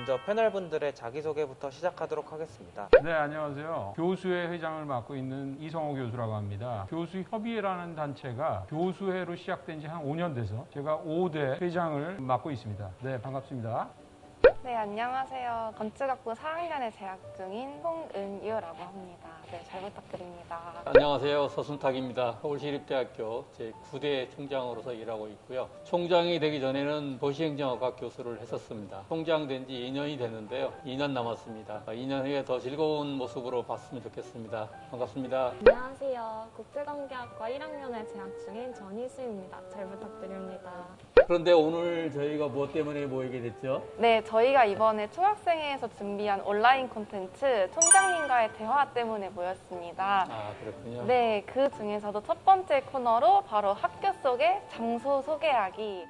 먼저 패널분들의 자기소개부터 시작하도록 하겠습니다. 네, 안녕하세요. 교수회 회장을 맡고 있는 이성호 교수라고 합니다. 교수협의회라는 단체가 교수회로 시작된 지 한 5년 돼서 제가 5대 회장을 맡고 있습니다. 네, 반갑습니다. 네, 안녕하세요. 건축학부 4학년에 재학 중인 홍은유라고 합니다. 네, 잘 부탁드립니다. 안녕하세요. 서순탁입니다. 서울시립대학교 제9대 총장으로서 일하고 있고요. 총장이 되기 전에는 도시행정학과 교수를 했었습니다. 총장 된 지 2년이 됐는데요. 2년 남았습니다. 2년 후에 더 즐거운 모습으로 봤으면 좋겠습니다. 반갑습니다. 안녕하세요. 국제관계학과 1학년에 재학 중인 전희수입니다. 잘 부탁드립니다. 그런데 오늘 저희가 무엇 때문에 모이게 됐죠? 네, 저희가 이번에 총학생회에서 준비한 온라인 콘텐츠 총장님과의 대화 때문에 모였습니다. 아, 그렇군요. 네, 그 중에서도 첫 번째 코너로 바로 학교 속의 장소 소개하기.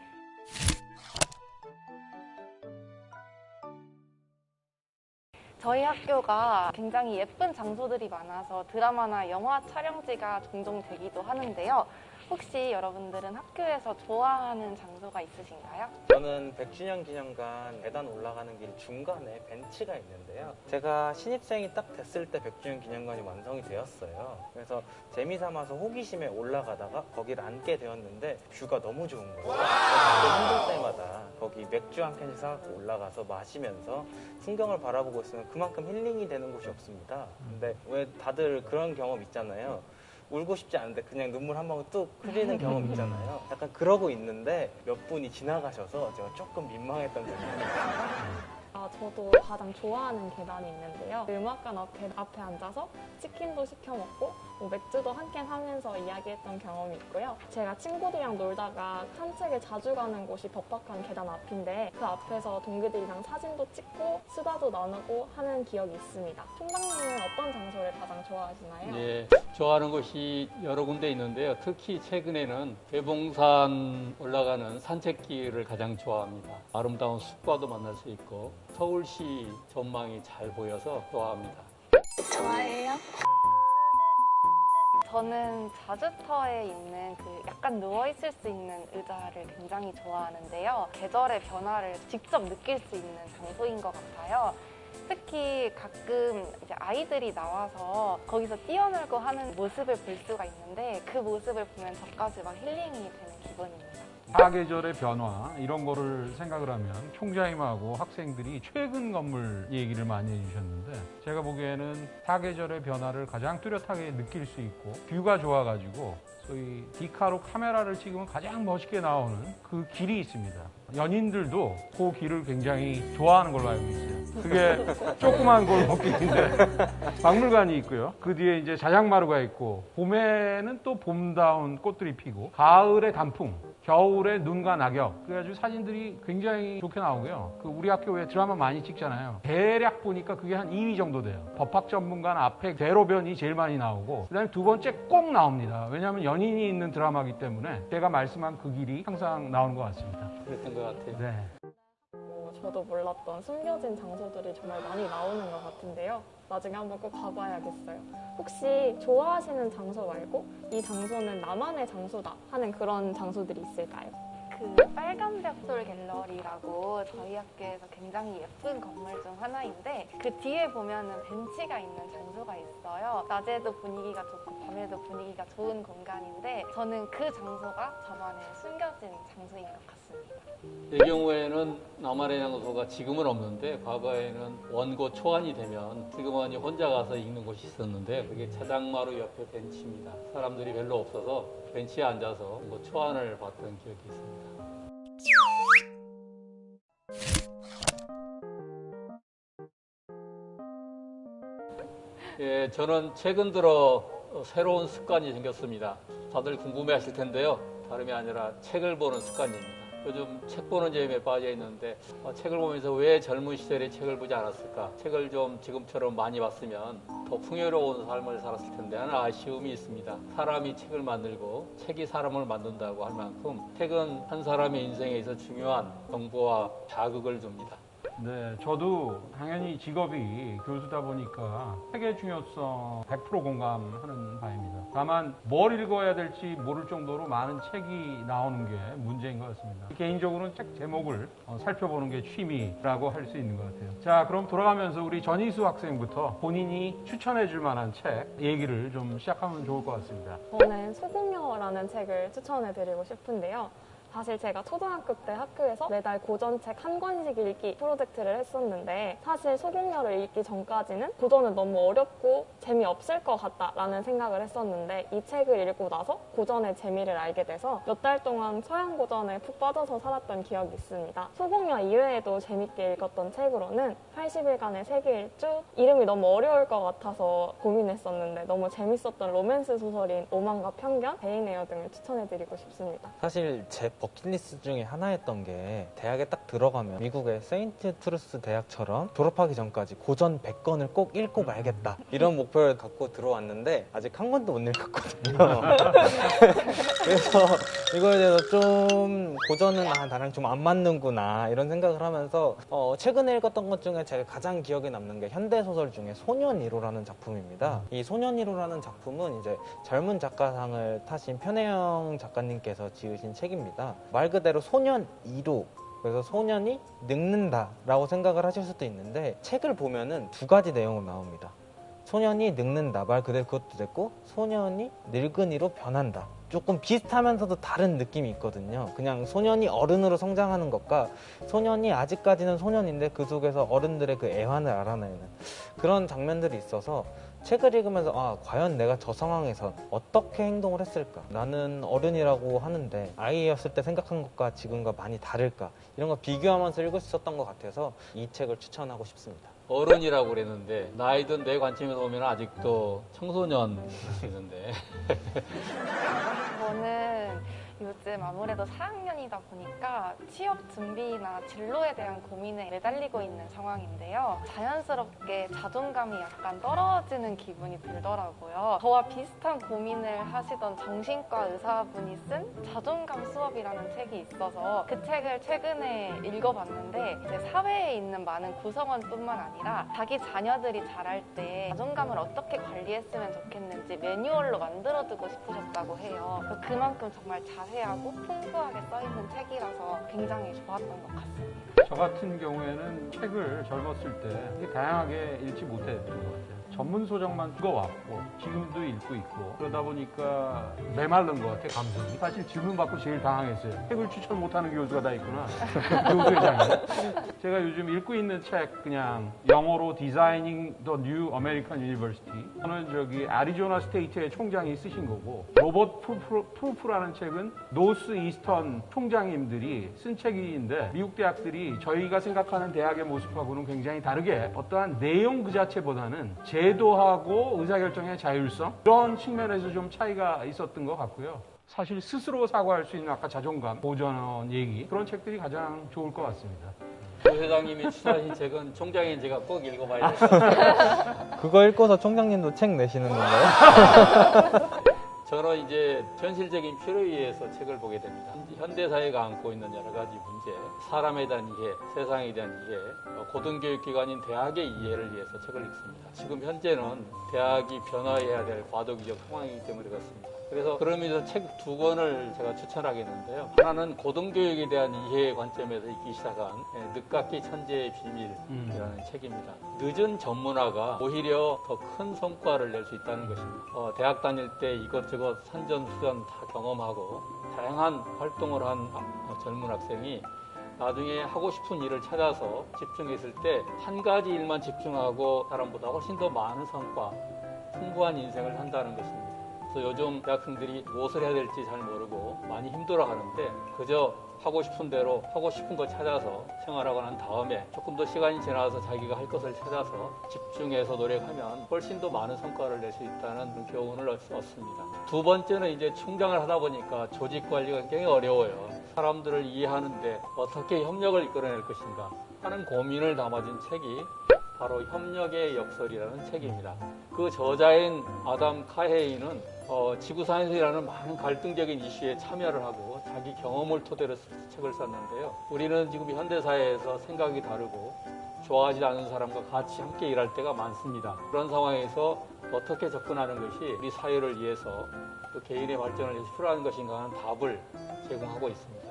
저희 학교가 굉장히 예쁜 장소들이 많아서 드라마나 영화 촬영지가 종종 되기도 하는데요. 혹시 여러분들은 학교에서 좋아하는 장소가 있으신가요? 저는 100주년 기념관 계단 올라가는 길 중간에 벤치가 있는데요. 제가 신입생이 딱 됐을 때 100주년 기념관이 완성이 되었어요. 그래서 재미삼아서 호기심에 올라가다가 거기를 앉게 되었는데 뷰가 너무 좋은 거예요. 그래서 힘들 때마다 거기 맥주 한 캔씩 사갖고 올라가서 마시면서 풍경을 바라보고 있으면 그만큼 힐링이 되는 곳이 없습니다. 근데 왜 다들 그런 경험 있잖아요. 울고 싶지 않은데 그냥 눈물 한 방울 뚝 흘리는 경험 있잖아요. 약간 그러고 있는데 몇 분이 지나가셔서 제가 조금 민망했던 적이 있습니다. 저도 가장 좋아하는 계단이 있는데요. 음악관 앞에 앉아서 치킨도 시켜 먹고 맥주도 한 캔 하면서 이야기했던 경험이 있고요. 제가 친구들이랑 놀다가 산책을 자주 가는 곳이 법학관 계단 앞인데 그 앞에서 동기들이랑 사진도 찍고 수다도 나누고 하는 기억이 있습니다. 총장님은 어떤 장소를 가장 좋아하시나요? 네, 좋아하는 곳이 여러 군데 있는데요. 특히 최근에는 괴봉산 올라가는 산책길을 가장 좋아합니다. 아름다운 숲과도 만날 수 있고 서울시 전망이 잘 보여서 좋아합니다. 좋아해요? 저는 자주터에 있는 그 약간 누워있을 수 있는 의자를 굉장히 좋아하는데요. 계절의 변화를 직접 느낄 수 있는 장소인 것 같아요. 특히 가끔 이제 아이들이 나와서 거기서 뛰어놀고 하는 모습을 볼 수가 있는데 그 모습을 보면 저까지 막 힐링이 되는 기분입니다. 사계절의 변화 이런 거를 생각을 하면 총장님하고 학생들이 최근 건물 얘기를 많이 해주셨는데 제가 보기에는 사계절의 변화를 가장 뚜렷하게 느낄 수 있고 뷰가 좋아가지고 소위 디카로 카메라를 찍으면 가장 멋있게 나오는 그 길이 있습니다. 연인들도 그 길을 굉장히 좋아하는 걸로 알고 있어요. 그게 조그만 골목길인데 박물관이 있고요. 그 뒤에 이제 자작마루가 있고 봄에는 또 봄다운 꽃들이 피고 가을에 단풍, 겨울에 눈과 낙엽. 그래가지고 사진들이 굉장히 좋게 나오고요. 그 우리 학교 왜 드라마 많이 찍잖아요. 대략 보니까 그게 한 2위 정도 돼요. 법학 전문관 앞에 대로변이 제일 많이 나오고 그다음에 두 번째 꼭 나옵니다. 왜냐하면 연인이 있는 드라마이기 때문에 제가 말씀한 그 길이 항상 나오는 것 같습니다. 그랬던 것 같아요. 네. 저도 몰랐던 숨겨진 장소들이 정말 많이 나오는 것 같은데요. 나중에 한번 꼭 가봐야겠어요. 혹시 좋아하시는 장소 말고 이 장소는 나만의 장소다 하는 그런 장소들이 있을까요? 그 빨간 벽돌 갤러리라고 저희 학교에서 굉장히 예쁜 건물 중 하나인데 그 뒤에 보면은 벤치가 있는 장소가 있어요. 낮에도 분위기가 좋고 밤에도 분위기가 좋은 공간인데 저는 그 장소가 저만의 숨겨진 장소인 것 같습니다. 내 경우에는 나만의 장소가 지금은 없는데 과거에는 원고 초안이 되면 지금은 혼자 가서 읽는 곳이 있었는데 그게 자작마루 옆에 벤치입니다. 사람들이 별로 없어서 벤치에 앉아서 초안을 봤던 기억이 있습니다. 예, 저는 최근 들어 새로운 습관이 생겼습니다. 다들 궁금해하실 텐데요. 다름이 아니라 책을 보는 습관입니다. 요즘 책 보는 재미에 빠져 있는데 책을 보면서 왜 젊은 시절에 책을 보지 않았을까? 책을 좀 지금처럼 많이 봤으면 더 풍요로운 삶을 살았을 텐데 하는 아쉬움이 있습니다. 사람이 책을 만들고 책이 사람을 만든다고 할 만큼 책은 한 사람의 인생에 있어 중요한 정보와 자극을 줍니다. 네, 저도 당연히 직업이 교수다 보니까 책의 중요성 100% 공감하는 바입니다. 다만 뭘 읽어야 될지 모를 정도로 많은 책이 나오는 게 문제인 것 같습니다. 개인적으로는 책 제목을 살펴보는 게 취미라고 할 수 있는 것 같아요. 자, 그럼 돌아가면서 우리 전희수 학생부터 본인이 추천해 줄 만한 책 얘기를 좀 시작하면 좋을 것 같습니다. 저는 소공녀라는 책을 추천해드리고 싶은데요. 사실 제가 초등학교 때 학교에서 매달 고전책 한 권씩 읽기 프로젝트를 했었는데 사실 소공녀를 읽기 전까지는 고전은 너무 어렵고 재미없을 것 같다라는 생각을 했었는데 이 책을 읽고 나서 고전의 재미를 알게 돼서 몇 달 동안 서양 고전에 푹 빠져서 살았던 기억이 있습니다. 소공녀 이외에도 재밌게 읽었던 책으로는 80일간의 세계 일주, 이름이 너무 어려울 것 같아서 고민했었는데 너무 재밌었던 로맨스 소설인 오만과 편견, 베인에어 등을 추천해드리고 싶습니다. 사실 제 버킷리스트 중에 하나였던 게 대학에 딱 들어가면 미국의 세인트 트루스 대학처럼 졸업하기 전까지 고전 100권을 꼭 읽고 말겠다 이런 목표를 갖고 들어왔는데 아직 한 권도 못 읽었거든요. 그래서 이거에 대해서 좀 고전은 나랑 좀 안 맞는구나 이런 생각을 하면서 최근에 읽었던 것 중에 제가 가장 기억에 남는 게 현대소설 중에 소년 1호라는 작품입니다. 이 소년 1호라는 작품은 이제 젊은 작가상을 타신 편혜영 작가님께서 지으신 책입니다. 말 그대로 소년 1호, 그래서 소년이 늙는다라고 생각을 하실 수도 있는데 책을 보면은 두 가지 내용으로 나옵니다. 소년이 늙는다, 말 그대로 그것도 됐고 소년이 늙은이로 변한다. 조금 비슷하면서도 다른 느낌이 있거든요. 그냥 소년이 어른으로 성장하는 것과 소년이 아직까지는 소년인데 그 속에서 어른들의 그 애환을 알아내는 그런 장면들이 있어서 책을 읽으면서 과연 내가 저 상황에서 어떻게 행동을 했을까? 나는 어른이라고 하는데 아이였을 때 생각한 것과 지금과 많이 다를까? 이런 거 비교하면서 읽을 수 있었던 것 같아서 이 책을 추천하고 싶습니다. 어른이라고 그랬는데 나이든 내 관점에서 보면 아직도 청소년 수 있는데 저는 요즘 아무래도 4학년이다 보니까 취업 준비나 진로에 대한 고민에 매달리고 있는 상황인데요. 자연스럽게 자존감이 약간 떨어지는 기분이 들더라고요. 저와 비슷한 고민을 하시던 정신과 의사분이 쓴 자존감 수업이라는 책이 있어서 그 책을 최근에 읽어봤는데 이제 사회에 있는 많은 구성원뿐만 아니라 자기 자녀들이 자랄 때 자존감을 어떻게 관리했으면 좋겠는지 매뉴얼로 만들어두고 싶으셨다고 해요. 그만큼 정말 자세하고 풍부하게 써있는 책이라서 굉장히 좋았던 것 같습니다. 저 같은 경우에는 책을 젊었을 때 되게 다양하게 읽지 못했던 것 같아요. 전문 소정만 읽어왔고 지금도 읽고 있고 그러다 보니까 메마른 것 같아요. 감성이. 사실 질문 받고 제일 당황했어요. 책을 추천 못하는 교수가 다 있구나. 교수회장이. 제가 요즘 읽고 있는 책 그냥 영어로 Designing the New American University. 저는 저기 애리조나 스테이트의 총장이 쓰신 거고 로버트 프루프라는 책은 노스 이스턴 총장님들이 쓴 책인데 미국 대학들이 저희가 생각하는 대학의 모습하고는 굉장히 다르게 어떠한 내용 그 자체보다는 제도하고 의사결정의 자율성 이런 측면에서 좀 차이가 있었던 것 같고요. 사실 스스로 사고할 수 있는 아까 자존감, 고전 얘기 그런 책들이 가장 좋을 것 같습니다. 조 회장님이 추천하신 책은 총장인 제가 꼭 읽어봐야 돼요. 그거 읽고서 총장님도 책 내시는 건가요? 저는 이제 현실적인 필요에 의해서 책을 보게 됩니다. 현대사회가 안고 있는 여러 가지 문제, 사람에 대한 이해, 세상에 대한 이해, 고등교육기관인 대학의 이해를 위해서 책을 읽습니다. 지금 현재는 대학이 변화해야 될 과도기적 상황이기 때문에 그렇습니다. 그래서 그런 의미에서 책 두 권을 제가 추천하겠는데요. 하나는 고등교육에 대한 이해의 관점에서 읽기 시작한 늦깎이 천재의 비밀이라는 책입니다. 늦은 전문화가 오히려 더 큰 성과를 낼 수 있다는 것입니다. 대학 다닐 때 이것저것 산전수전 다 경험하고 다양한 활동을 한 젊은 학생이 나중에 하고 싶은 일을 찾아서 집중했을 때 한 가지 일만 집중하고 사람보다 훨씬 더 많은 성과, 풍부한 인생을 산다는 것입니다. 그래서 요즘 대학생들이 무엇을 해야 될지 잘 모르고 많이 힘들어하는데 그저 하고 싶은 대로 하고 싶은 거 찾아서 생활하고 난 다음에 조금 더 시간이 지나서 자기가 할 것을 찾아서 집중해서 노력하면 훨씬 더 많은 성과를 낼 수 있다는 교훈을 얻습니다. 두 번째는 이제 총장을 하다 보니까 조직 관리가 굉장히 어려워요. 사람들을 이해하는데 어떻게 협력을 이끌어낼 것인가 하는 고민을 담아준 책이 바로 협력의 역설이라는 책입니다. 그 저자인 아담 카헤이는 지구상에서 일하는 많은 갈등적인 이슈에 참여를 하고 자기 경험을 토대로 책을 썼는데요. 우리는 지금 현대사회에서 생각이 다르고 좋아하지 않는 사람과 같이 함께 일할 때가 많습니다. 그런 상황에서 어떻게 접근하는 것이 우리 사회를 위해서 또 개인의 발전을 위해서 필요한 것인가 하는 답을 제공하고 있습니다.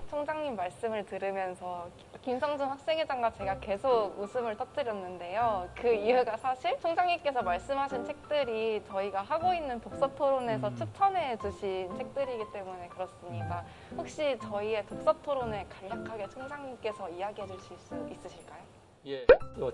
총장님 말씀을 들으면서 김성준 학생회장과 제가 계속 웃음을 터뜨렸는데요. 그 이유가 사실 총장님께서 말씀하신 책들이 저희가 하고 있는 독서 토론에서 추천해 주신 책들이기 때문에 그렇습니다. 혹시 저희의 독서 토론을 간략하게 총장님께서 이야기해 주실 수 있으실까요? 예,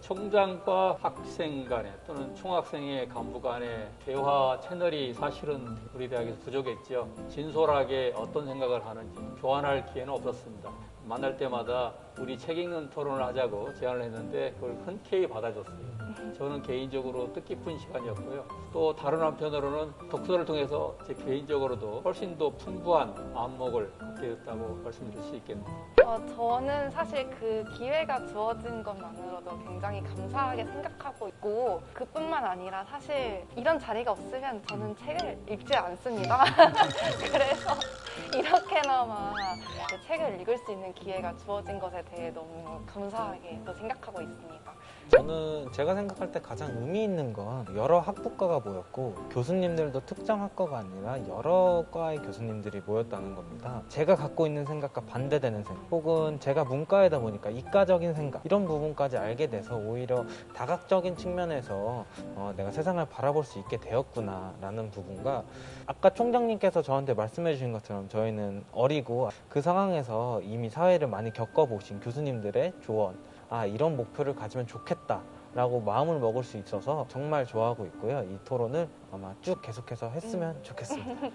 총장과 학생 간에 또는 총학생회 간부 간의 대화 채널이 사실은 우리 대학에서 부족했죠. 진솔하게 어떤 생각을 하는지 교환할 기회는 없었습니다. 만날 때마다 우리 책 읽는 토론을 하자고 제안을 했는데 그걸 흔쾌히 받아줬어요. 저는 개인적으로 뜻깊은 시간이었고요. 또 다른 한편으로는 독서를 통해서 제 개인적으로도 훨씬 더 풍부한 안목을 갖게 됐다고 말씀드릴 수 있겠네요. 저는 사실 그 기회가 주어진 것만으로도 굉장히 감사하게 생각하고 있고 그뿐만 아니라 사실 이런 자리가 없으면 저는 책을 읽지 않습니다. 그래서 이렇게나마 책을 읽을 수 있는 기회가 주어진 것에 대해 너무 감사하게 또 생각하고 있습니다. 저는 제가 생각할 때 가장 의미 있는 건 여러 학부과가 모였고 교수님들도 특정 학과가 아니라 여러 과의 교수님들이 모였다는 겁니다. 제가 갖고 있는 생각과 반대되는 생각 혹은 제가 문과이다 보니까 이과적인 생각 이런 부분까지 알게 돼서 오히려 다각적인 측면에서 내가 세상을 바라볼 수 있게 되었구나 라는 부분과 아까 총장님께서 저한테 말씀해 주신 것처럼 저희는 어리고 그 상황에서 이미 사회를 많이 겪어보신 교수님들의 조언 이런 목표를 가지면 좋겠다 라고 마음을 먹을 수 있어서 정말 좋아하고 있고요. 이 토론을 아마 쭉 계속해서 했으면 좋겠습니다.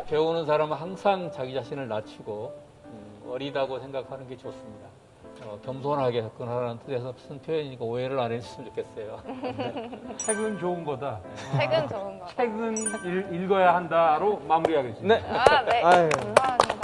배우는 사람은 항상 자기 자신을 낮추고 어리다고 생각하는 게 좋습니다. 겸손하게 접근하라는 뜻에서 쓴 표현이니까 오해를 안 해주셨으면 좋겠어요. 책은 좋은 거다. 책은 좋은 거. 책은 읽어야 한다로 마무리하겠습니다. 네. 네. 아유. 감사합니다.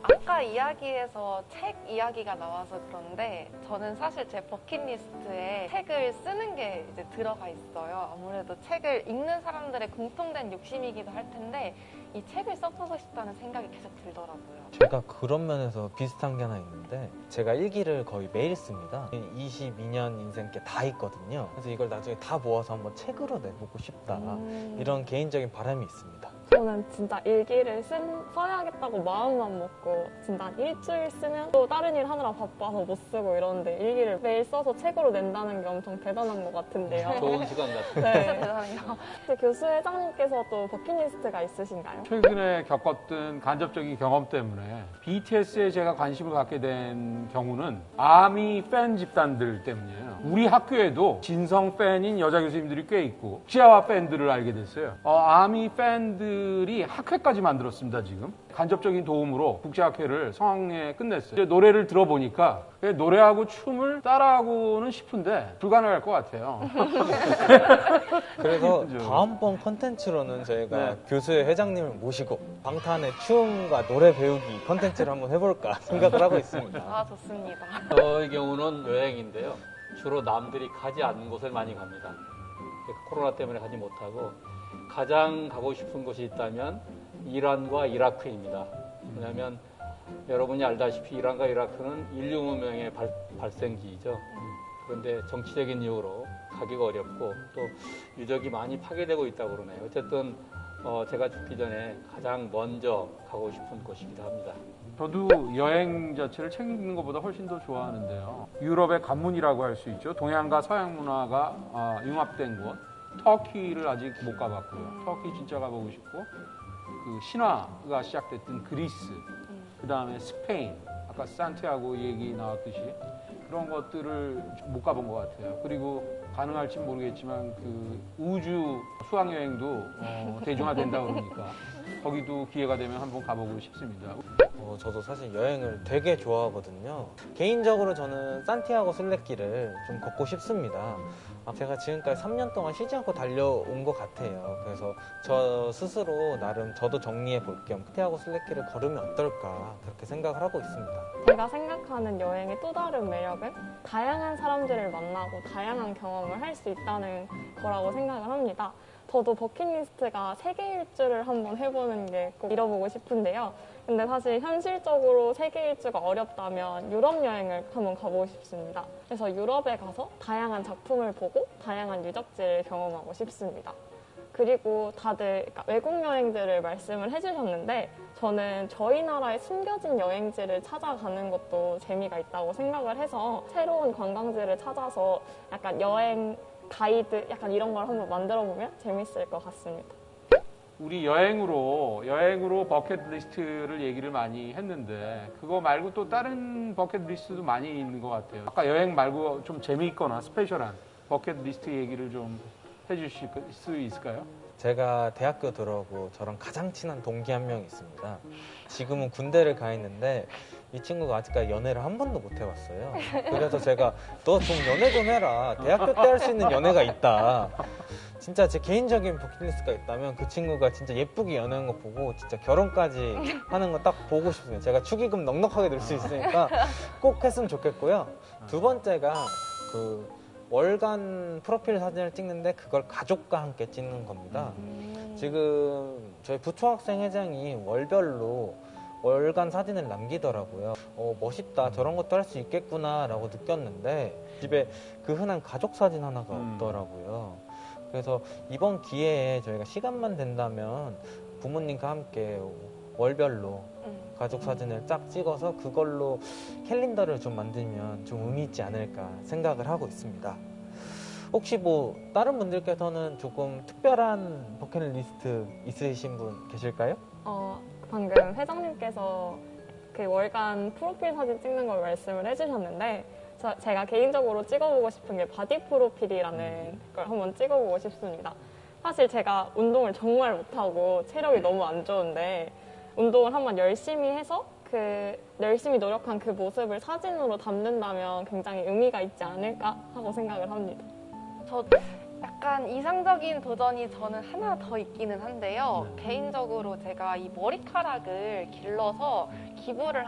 아까 이야기에서 책 이야기가 나와서 그런데 저는 사실 제 버킷리스트에 책을 쓰는 게 이제 들어가 있어요. 아무래도 책을 읽는 사람들의 공통된 욕심이기도 할 텐데 이 책을 써보고 싶다는 생각이 계속 들더라고요. 제가 그런 면에서 비슷한 게 하나 있는데 제가 일기를 거의 매일 씁니다. 22년 인생께 다 있거든요. 그래서 이걸 나중에 다 모아서 한번 책으로 내보고 싶다. 이런 개인적인 바람이 있습니다. 저는 진짜 일기를 써야겠다고 마음만 먹고 진짜 일주일 쓰면 또 다른 일 하느라 바빠서 못 쓰고 이러는데 일기를 매일 써서 책으로 낸다는 게 엄청 대단한 것 같은데요. 좋은 시간 같습니다. 진짜 네. 대단해요. 혹시 교수 회장님께서 또 버킷리스트가 있으신가요? 최근에 겪었던 간접적인 경험 때문에 BTS에 제가 관심을 갖게 된 경우는 아미 팬 집단들 때문이에요. 우리 학교에도 진성 팬인 여자 교수님들이 꽤 있고 치아와 팬들을 알게 됐어요. 아미 팬들이 학회까지 만들었습니다. 지금 간접적인 도움으로 국제학회를 성황리에 끝냈어요. 이제 노래를 들어보니까 노래하고 춤을 따라하고는 싶은데 불가능할 것 같아요. 그래서 그죠. 다음번 컨텐츠로는 저희가 네. 교수의 회장님을 모시고 방탄의 춤과 노래 배우기 컨텐츠를 한번 해볼까 생각을 하고 있습니다. 좋습니다. 저의 경우는 여행인데요. 주로 남들이 가지 않는 곳을 많이 갑니다. 코로나 때문에 가지 못하고 가장 가고 싶은 곳이 있다면 이란과 이라크입니다. 왜냐하면 여러분이 알다시피 이란과 이라크는 인류 문명의 발생지이죠. 그런데 정치적인 이유로 가기가 어렵고 또 유적이 많이 파괴되고 있다고 그러네요. 어쨌든 제가 죽기 전에 가장 먼저 가고 싶은 곳이기도 합니다. 저도 여행 자체를 책 읽는 것보다 훨씬 더 좋아하는데요. 유럽의 관문이라고 할 수 있죠. 동양과 서양 문화가 융합된 곳. 터키를 아직 못 가봤고요. 터키 진짜 가보고 싶고 그 신화가 시작됐던 그리스, 그 다음에 스페인, 아까 산티아고 얘기 나왔듯이 그런 것들을 못 가본 것 같아요. 그리고 가능할지 모르겠지만 그 우주 수학여행도 대중화된다 그러니까 거기도 기회가 되면 한번 가보고 싶습니다. 저도 사실 여행을 되게 좋아하거든요. 개인적으로 저는 산티아고 순례길을 좀 걷고 싶습니다. 제가 지금까지 3년 동안 쉬지 않고 달려온 것 같아요. 그래서 저 스스로 나름 저도 정리해 볼 겸 산티아고 순례길을 걸으면 어떨까 그렇게 생각을 하고 있습니다. 제가 생각하는 여행의 또 다른 매력은 다양한 사람들을 만나고 다양한 경험을 할 수 있다는 거라고 생각을 합니다. 저도 버킷리스트가 세계 일주를 한번 해보는 게 꼭 이뤄보고 싶은데요. 근데 사실 현실적으로 세계 일주가 어렵다면 유럽 여행을 한번 가보고 싶습니다. 그래서 유럽에 가서 다양한 작품을 보고 다양한 유적지를 경험하고 싶습니다. 그리고 다들 그러니까 외국 여행지를 말씀을 해주셨는데 저는 저희 나라의 숨겨진 여행지를 찾아가는 것도 재미가 있다고 생각을 해서 새로운 관광지를 찾아서 약간 여행 가이드 약간 이런 걸 한번 만들어 보면 재밌을 것 같습니다. 우리 여행으로 버킷리스트를 얘기를 많이 했는데 그거 말고 또 다른 버킷리스트도 많이 있는 것 같아요. 아까 여행 말고 좀 재미있거나 스페셜한 버킷리스트 얘기를 좀 해주실 수 있을까요? 제가 대학교 들어오고 저랑 가장 친한 동기 한 명 있습니다. 지금은 군대를 가 있는데 이 친구가 아직까지 연애를 한 번도 못 해봤어요. 그래서 제가 너 좀 연애 좀 해라. 대학교 때 할 수 있는 연애가 있다. 진짜 제 개인적인 버킷리스트가 있다면 그 친구가 진짜 예쁘게 연애하는 거 보고 진짜 결혼까지 하는 거 딱 보고 싶습니다. 제가 축의금 넉넉하게 낼 수 있으니까 꼭 했으면 좋겠고요. 두 번째가 그 월간 프로필 사진을 찍는데 그걸 가족과 함께 찍는 겁니다. 지금 저희 부초학생 회장이 월별로 월간 사진을 남기더라고요. 멋있다. 저런 것도 할 수 있겠구나 라고 느꼈는데 집에 그 흔한 가족 사진 하나가 없더라고요. 그래서 이번 기회에 저희가 시간만 된다면 부모님과 함께 월별로 가족 사진을 쫙 찍어서 그걸로 캘린더를 좀 만들면 좀 의미 있지 않을까 생각을 하고 있습니다. 혹시 뭐 다른 분들께서는 조금 특별한 버킷리스트 있으신 분 계실까요? 방금 회장님께서 그 월간 프로필 사진 찍는 걸 말씀을 해주셨는데 제가 개인적으로 찍어보고 싶은 게 바디 프로필이라는 걸 한번 찍어보고 싶습니다. 사실 제가 운동을 정말 못하고 체력이 너무 안 좋은데 운동을 한번 열심히 해서 그 열심히 노력한 그 모습을 사진으로 담는다면 굉장히 의미가 있지 않을까 하고 생각을 합니다. 저 약간 이상적인 도전이 저는 하나 더 있기는 한데요. 개인적으로 제가 이 머리카락을 길러서 기부를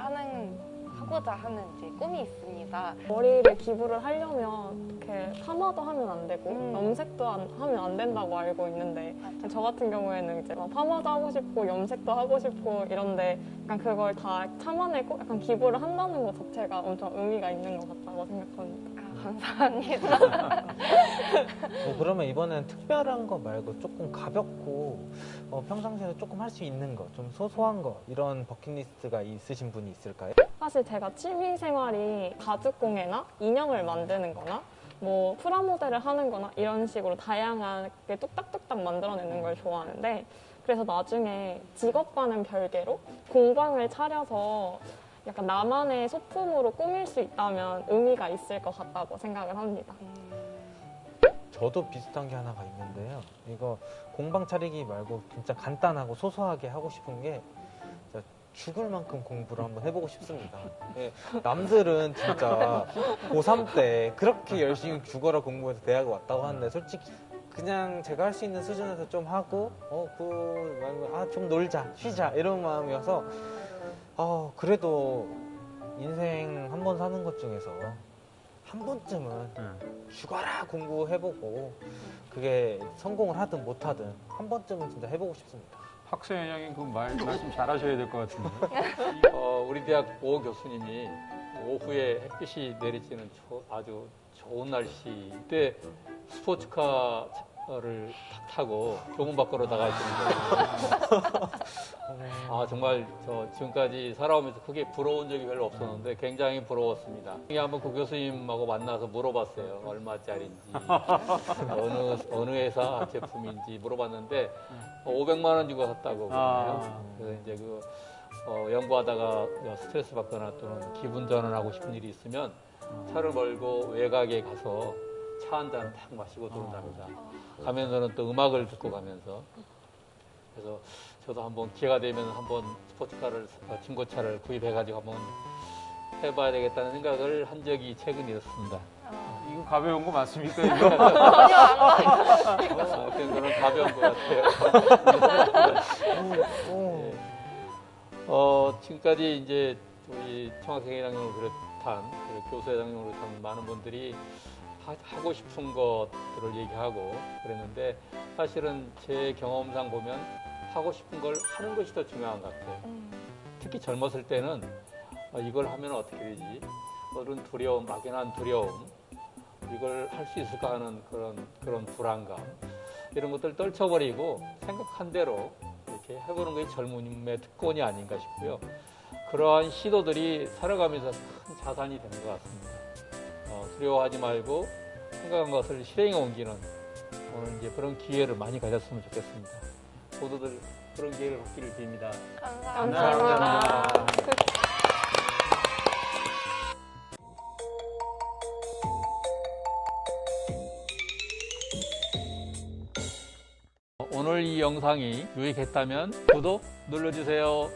하고자 하는 이제 꿈이 있습니다. 머리를 기부를 하려면 이렇게 파마도 하면 안 되고 염색도 하면 안 된다고 알고 있는데 저 같은 경우에는 이제 파마도 하고 싶고 염색도 하고 싶고 이런데 약간 그걸 다 참아내고 약간 기부를 한다는 것 자체가 엄청 의미가 있는 것 같다고 생각합니다. 감사합니다. 그러면 이번엔 특별한 거 말고 조금 가볍고 평상시에도 조금 할 수 있는 거, 좀 소소한 거 이런 버킷리스트가 있으신 분이 있을까요? 사실 제가 취미 생활이 가죽공예나 인형을 만드는 거나 뭐 프라모델을 하는 거나 이런 식으로 다양하게 뚝딱뚝딱 만들어내는 걸 좋아하는데 그래서 나중에 직업과는 별개로 공방을 차려서 약간 나만의 소품으로 꾸밀 수 있다면 의미가 있을 것 같다고 생각을 합니다. 저도 비슷한 게 하나가 있는데요. 이거 공방 차리기 말고 진짜 간단하고 소소하게 하고 싶은 게 진짜 죽을 만큼 공부를 한번 해보고 싶습니다. 예, 남들은 진짜 고3 때 그렇게 열심히 죽어라 공부해서 대학에 왔다고 하는데 솔직히 그냥 제가 할 수 있는 수준에서 좀 하고 좀 놀자, 쉬자 이런 마음이어서 그래도 인생 한 번 사는 것 중에서 한 번쯤은 죽어라 공부해보고 그게 성공을 하든 못하든 한 번쯤은 진짜 해보고 싶습니다. 학생 회장님 그 말씀 잘하셔야 될 것 같은데. 우리 대학 오 교수님이 오후에 햇빛이 내리쬐는 아주 좋은 날씨 때 스포츠카를 탁 타고 교문 밖으로 나가시는 거예요. 정말 저 지금까지 살아오면서 크게 부러운 적이 별로 없었는데 굉장히 부러웠습니다. 한번 그 교수님하고 만나서 물어봤어요. 얼마짜리인지, 어느 회사 제품인지 물어봤는데 500만 원 주고 샀다고 그러네요. 그래서 이제 연구하다가 스트레스 받거나 또는 기분 전환하고 싶은 일이 있으면 차를 몰고 외곽에 가서 차 한 잔 탁 마시고 들어온답니다. 가면서는 또 음악을 듣고 가면서. 그래서 저도 한번 기회가 되면 한번 스포츠카를, 중고차를 구입해가지고 한번 해봐야 되겠다는 생각을 한 적이 최근에 있었습니다. 이거 가벼운 거 맞습니까? 이거? 전혀 안 가요. 그런 가벼운 것 같아요. 지금까지 이제 우리 청학생회장님을 비롯한 교수회장님을 비롯한 많은 분들이 하고 싶은 것들을 얘기하고 그랬는데 사실은 제 경험상 보면 하고 싶은 걸 하는 것이 더 중요한 것 같아요. 특히 젊었을 때는 이걸 하면 어떻게 되지? 그런 두려움, 막연한 두려움, 이걸 할 수 있을까 하는 그런 불안감, 이런 것들을 떨쳐버리고 생각한 대로 이렇게 해보는 것이 젊음의 특권이 아닌가 싶고요. 그러한 시도들이 살아가면서 큰 자산이 되는 것 같습니다. 두려워하지 말고 생각한 것을 실행에 옮기는 오늘 이제 그런 기회를 많이 가졌으면 좋겠습니다. 모두들 그런 기회를 갖기를 빕니다. 감사합니다. 오늘 이 영상이 유익했다면 구독 눌러주세요.